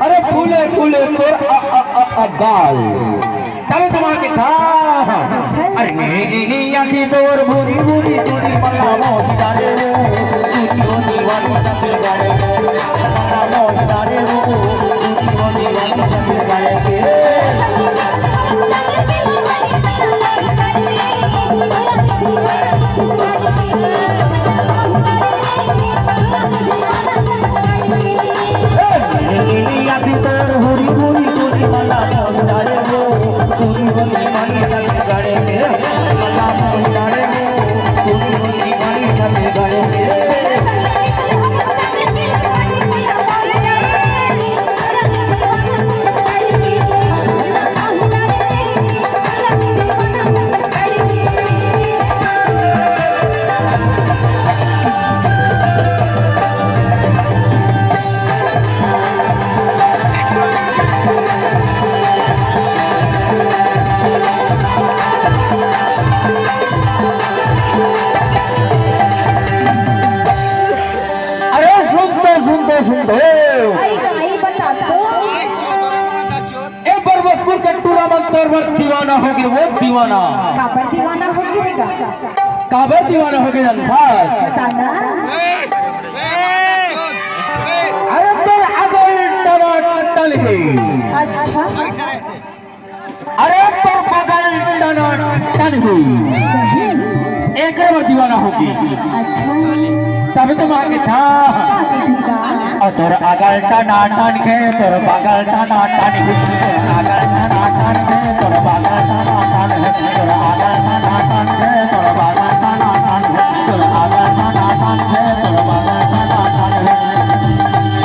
अरे फूले फूले गाल तब तुम्हारे था अरे नीली आंखें तोर भूरी भूरी चूड़ी मल्ला मौज डाले चूड़ी होनी वाली तबे गाले मल्ला मौज डाले चूड़ी होनी वाली तबे गाले के भूरी भूरी चूड़ी मल्ला मौज डाले चूड़ी होनी वाली तबे गाले के मल्ला मौज डाले चूड़ी होनी वाली तबे गाले के दीवाना हो गए वो दीवाना काबर दीवाना हो गया काबर दीवाना हो गया ताना अरे तो अगर टनाटन है अच्छा अरे तो बगल टनाटन है एक बार दीवाना होगी अच्छा तभी तो मांगे था और तोर अगल टनाटन के तोर बगल टनाटन के अगल टनाटन